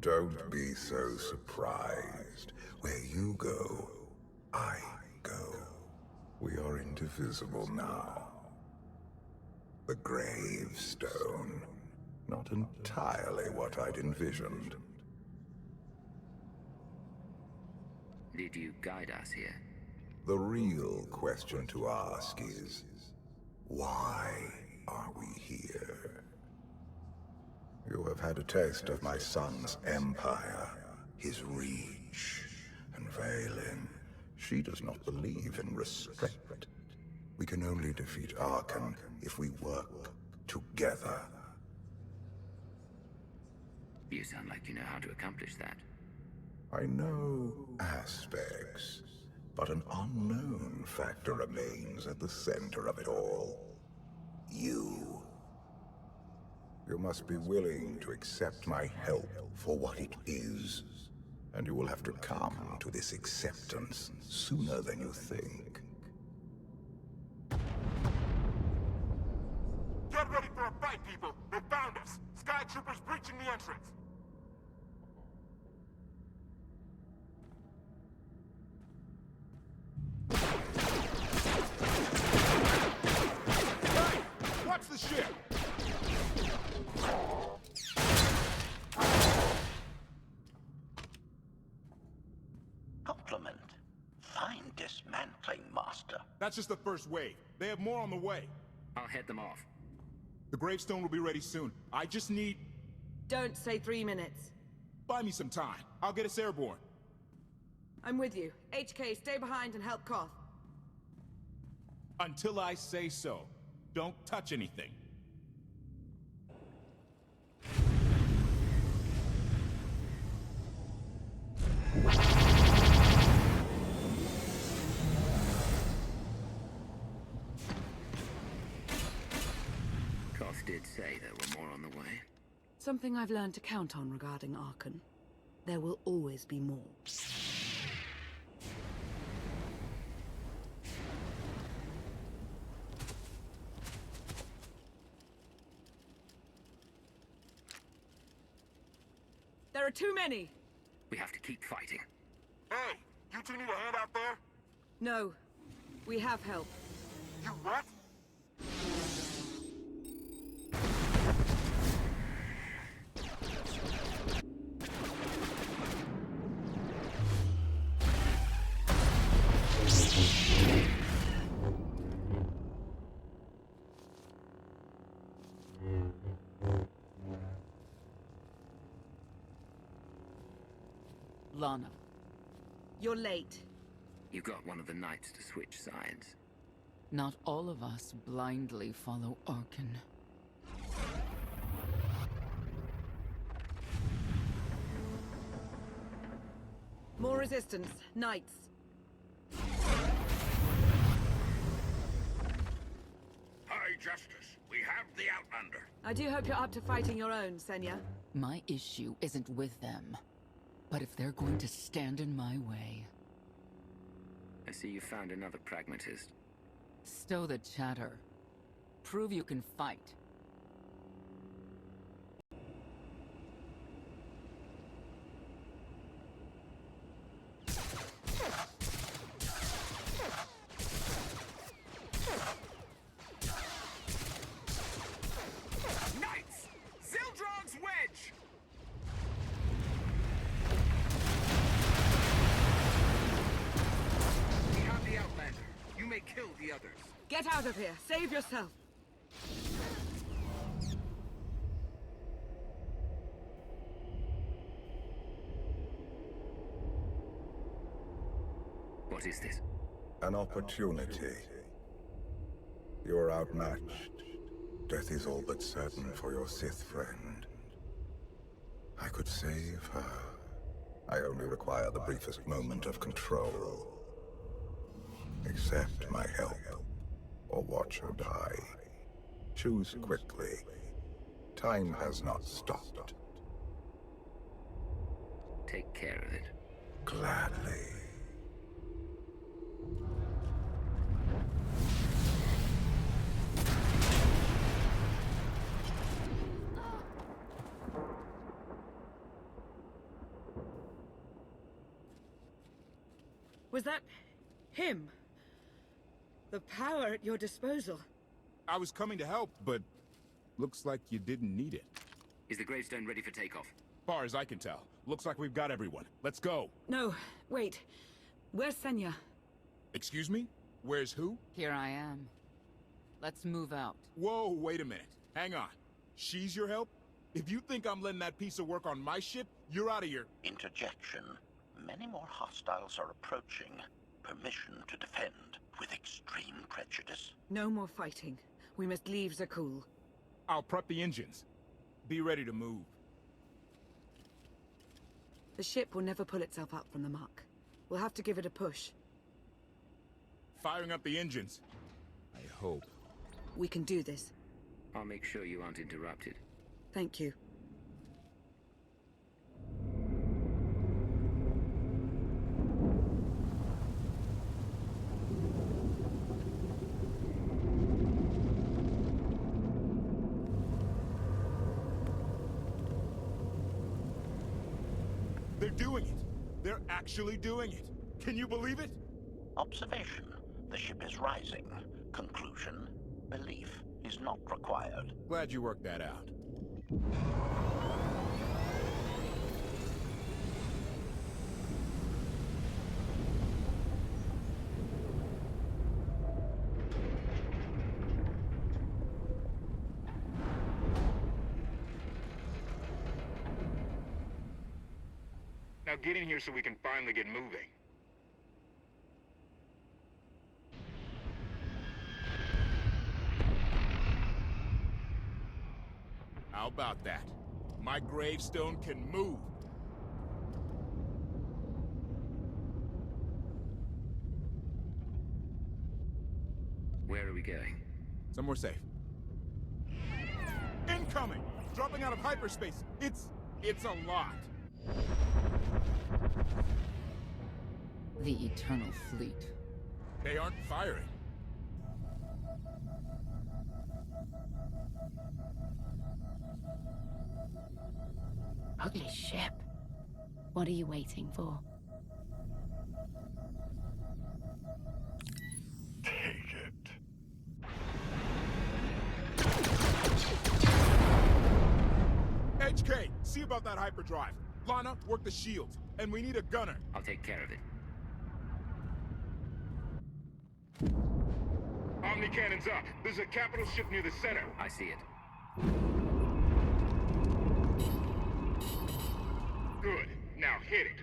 Don't be so surprised. Where you go, I go. We are indivisible now. The gravestone. Not entirely what I'd envisioned. Did you guide us here? The real question to ask is, why are we here? You have had a taste of my son's empire, his reach, and Vaylin. She does not believe in restraint. We can only defeat Arcann if we work together. You sound like you know how to accomplish that. I know aspects, but an unknown factor remains at the center of it all. You. You must be willing to accept my help for what it is, and you will have to come to this acceptance sooner than you think. Get ready for a fight, people! They found us! Sky Troopers breaching the entrance! Hey! Watch the ship! Compliment. Fine dismantling, Master. That's just the first wave. They have more on the way. I'll head them off. The gravestone will be ready soon. I just need... Don't say 3 minutes. Buy me some time. I'll get us airborne. I'm with you. HK, stay behind and help Koth. Until I say so. Don't touch anything. Koth did say there were more on the way. Something I've learned to count on regarding Arcann. There will always be more. There are too many! We have to keep fighting. Hey! You two need a hand out there? No. We have help. You what? Lana. You're late. You got one of the knights to switch sides. Not all of us blindly follow Arcann. More resistance. Knights. High Justice, we have the Outlander. I do hope you're up to fighting your own, Senya. My issue isn't with them. But if they're going to stand in my way... I see you found another pragmatist. Stow the chatter. Prove you can fight. Knights! Zildrog's Wedge! We have the Outlander. You may kill the others. Get out of here. Save yourself. What is this? An opportunity. You are outmatched. Death is all but certain for your Sith friend. I could save her. I only require the briefest moment of control. Accept my help, or watch her die. Choose quickly. Time has not stopped. Take care of it. Gladly. Was that him? The power at your disposal. I was coming to help, but looks like you didn't need it. Is the gravestone ready for takeoff? Far as I can tell, looks like we've got everyone. Let's go. No, wait. Where's Senya? Excuse me? Where's who? Here I am. Let's move out. Whoa, wait a minute. Hang on. She's your help? If you think I'm letting that piece of work on my ship, you're out of here. Interjection. Many more hostiles are approaching. Permission to defend with extreme prejudice. No more fighting. We must leave Zakul. I'll prep the engines. Be ready to move. The ship will never pull itself up from the muck. We'll have to give it a push. Firing up the engines. I hope. We can do this. I'll make sure you aren't interrupted. Thank you. They're doing it. They're actually doing it. Can you believe it? Observation. The ship is rising. Conclusion. Belief is not required. Glad you worked that out. Now get in here so we can finally get moving. How about that? My gravestone can move. Where are we going? Somewhere safe. Incoming! Dropping out of hyperspace. It's a lot. The Eternal Fleet. They aren't firing. Ugly ship. What are you waiting for? Take it. HK, see about that hyperdrive. Lana, work the shields. And we need a gunner. I'll take care of it. Omni cannons up. There's a capital ship near the center. I see it. Good. Now hit it.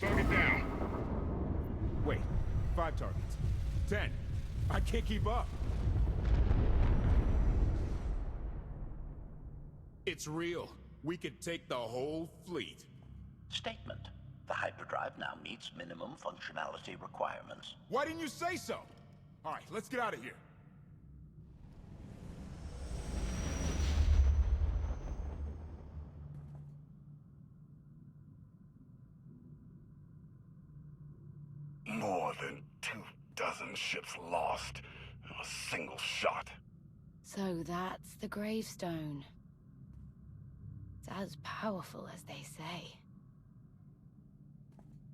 Target down. Wait, 5 targets. 10. I can't keep up. It's real. We could take the whole fleet. Statement. The hyperdrive now meets minimum functionality requirements. Why didn't you say so? All right, let's get out of here. More than 24 ships lost in a single shot. So that's the gravestone. It's as powerful as they say.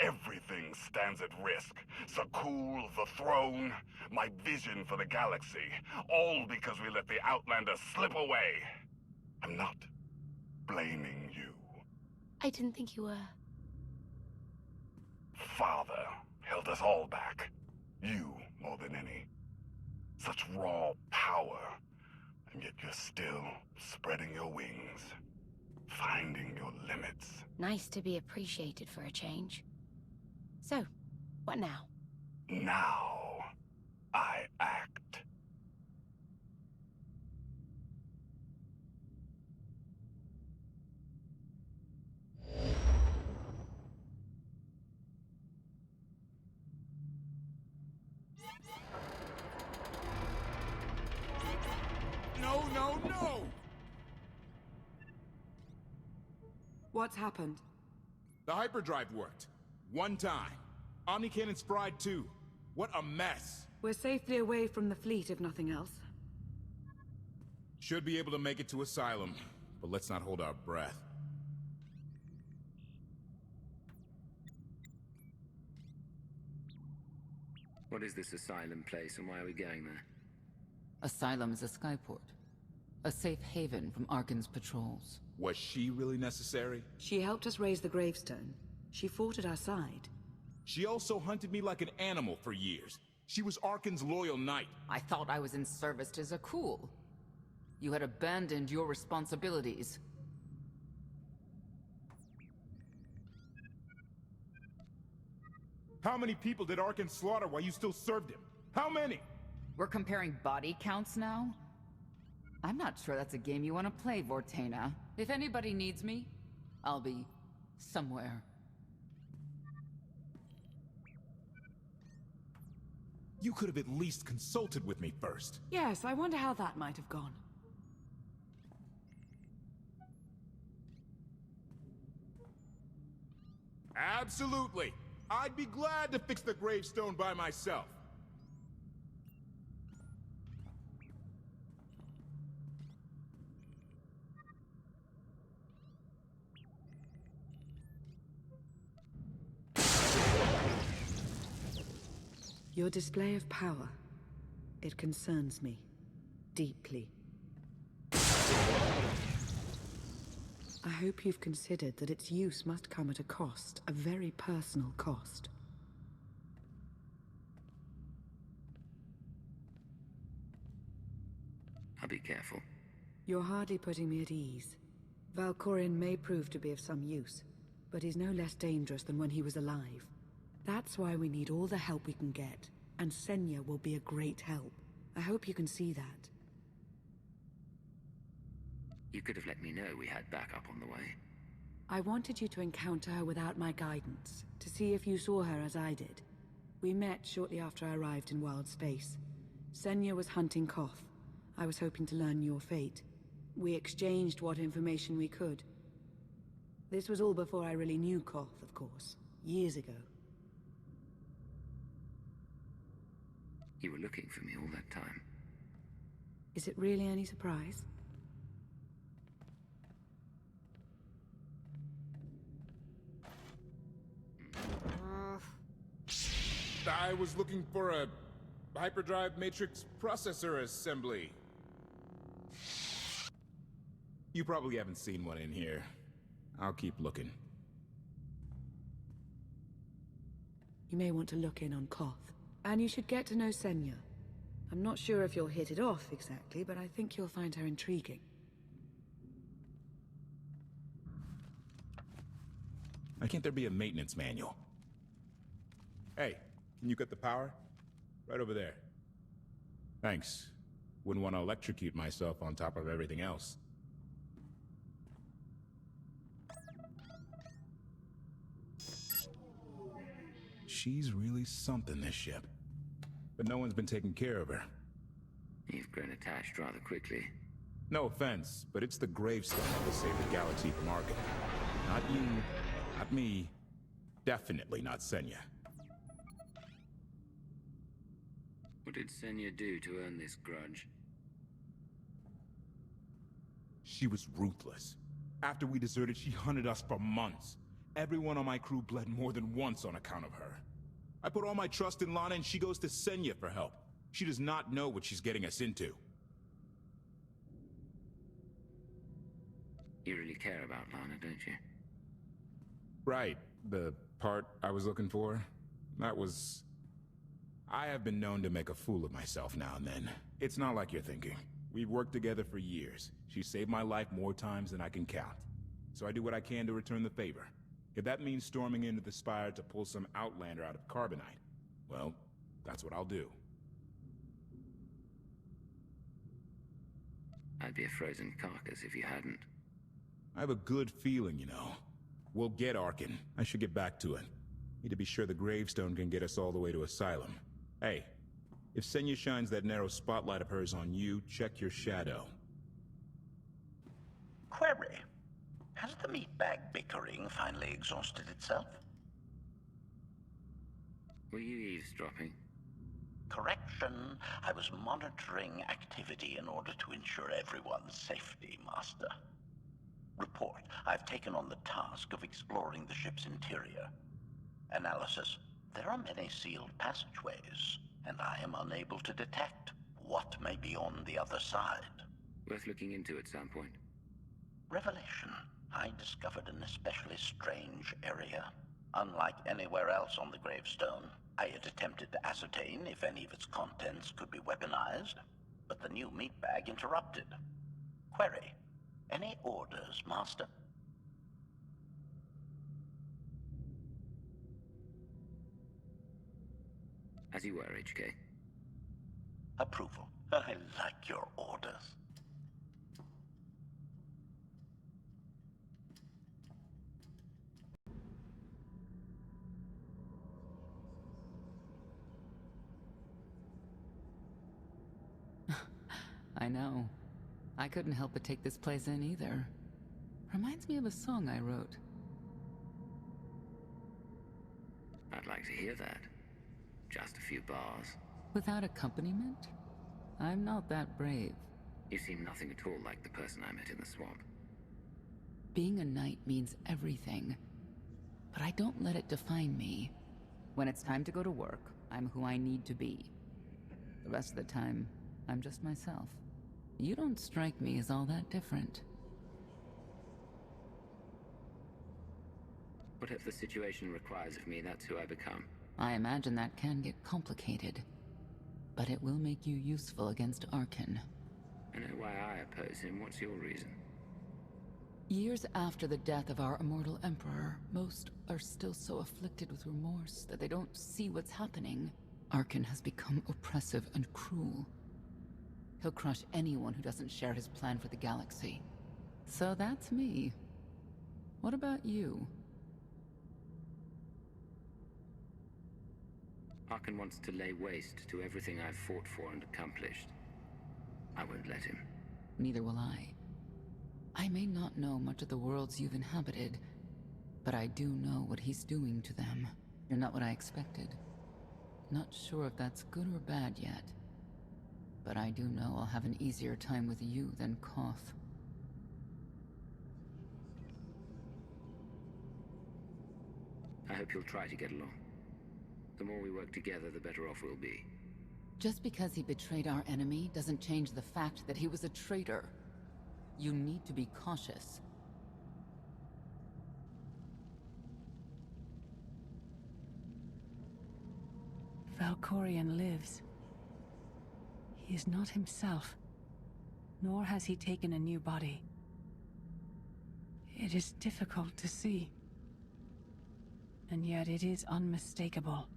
Everything stands at risk. Zakul, the throne, my vision for the galaxy. All because we let the Outlander slip away. I'm not blaming you. I didn't think you were. Father held us all back. You more than any. Such raw power. And yet you're still spreading your wings. Finding your limits. Nice to be appreciated for a change. So, what now? Now, I act. no, no, no! What's happened? The hyperdrive worked. One time. Omnicannon's fried too. What a mess! We're safely away from the fleet, if nothing else. Should be able to make it to Asylum, but let's not hold our breath. What is this Asylum place, and why are we going there? Asylum is a skyport. A safe haven from Arkan's patrols. Was she really necessary? She helped us raise the gravestone. She fought at our side. She also hunted me like an animal for years. She was Arkan's loyal knight. I thought I was in service to Zakul. You had abandoned your responsibilities. How many people did Arkan slaughter while you still served him? How many? We're comparing body counts now? I'm not sure that's a game you want to play, Vortena. If anybody needs me, I'll be somewhere. You could have at least consulted with me first. Yes, I wonder how that might have gone. Absolutely. I'd be glad to fix the gravestone by myself. Your display of power, it concerns me deeply. I hope you've considered that its use must come at a cost, a very personal cost. I'll be careful. You're hardly putting me at ease. Valkorion may prove to be of some use, but he's no less dangerous than when he was alive. That's why we need all the help we can get, and Senya will be a great help. I hope you can see that. You could have let me know we had backup on the way. I wanted you to encounter her without my guidance, to see if you saw her as I did. We met shortly after I arrived in Wild Space. Senya was hunting Koth. I was hoping to learn your fate. We exchanged what information we could. This was all before I really knew Koth, of course. Years ago. You were looking for me all that time. Is it really any surprise? I was looking for a hyperdrive matrix processor assembly. You probably haven't seen one in here. I'll keep looking. You may want to look in on Koth. And you should get to know Senya. I'm not sure if you'll hit it off exactly, but I think you'll find her intriguing. Why can't there be a maintenance manual? Hey, can you cut the power? Right over there. Thanks. Wouldn't want to electrocute myself on top of everything else. She's really something, this ship. But no one's been taking care of her. You've grown attached rather quickly. No offense, but it's the gravestone that will save the galaxy from Arkan. Not you, not me, definitely not Senya. What did Senya do to earn this grudge? She was ruthless. After we deserted, she hunted us for months. Everyone on my crew bled more than once on account of her. I put all my trust in Lana and she goes to Senya for help. She does not know what she's getting us into. You really care about Lana, don't you? Right. The part I was looking for? That was... I have been known to make a fool of myself now and then. It's not like you're thinking. We've worked together for years. She saved my life more times than I can count. So I do what I can to return the favor. If that means storming into the Spire to pull some Outlander out of Carbonite, well, that's what I'll do. I'd be a frozen carcass if you hadn't. I have a good feeling, you know. We'll get Arkan. I should get back to it. Need to be sure the gravestone can get us all the way to Asylum. Hey, if Senya shines that narrow spotlight of hers on you, check your shadow. Has the meatbag bickering finally exhausted itself? Were you eavesdropping? Correction. I was monitoring activity in order to ensure everyone's safety, Master. Report. I've taken on the task of exploring the ship's interior. Analysis. There are many sealed passageways, and I am unable to detect what may be on the other side. Worth looking into at some point. Revelation. I discovered an especially strange area. Unlike anywhere else on the gravestone, I had attempted to ascertain if any of its contents could be weaponized, but the new meatbag interrupted. Query. Any orders, Master? As you were, HK. Approval. I like your orders. I know. I couldn't help but take this place in either. Reminds me of a song I wrote. I'd like to hear that. Just a few bars. Without accompaniment? I'm not that brave. You seem nothing at all like the person I met in the swamp. Being a knight means everything. But I don't let it define me. When it's time to go to work, I'm who I need to be. The rest of the time, I'm just myself. You don't strike me as all that different. Whatever the situation requires of me, that's who I become. I imagine that can get complicated. But it will make you useful against Arcann. I know why I oppose him. What's your reason? Years after the death of our immortal emperor, most are still so afflicted with remorse that they don't see what's happening. Arcann has become oppressive and cruel. He'll crush anyone who doesn't share his plan for the galaxy. So that's me. What about you? Arcann wants to lay waste to everything I've fought for and accomplished. I won't let him. Neither will I. I may not know much of the worlds you've inhabited, but I do know what he's doing to them. You're not what I expected. Not sure if that's good or bad yet. But I do know I'll have an easier time with you than Koth. I hope you'll try to get along. The more we work together, the better off we'll be. Just because he betrayed our enemy doesn't change the fact that he was a traitor. You need to be cautious. Valkorion lives. He is not himself, nor has he taken a new body. It is difficult to see, and yet it is unmistakable.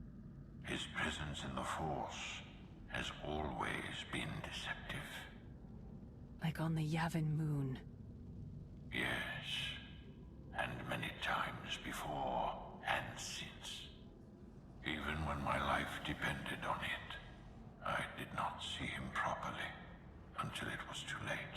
His presence in the Force has always been deceptive. Like on the Yavin moon. Yes, and many times before and since. Even when my life depended on it, I did not see him properly until it was too late.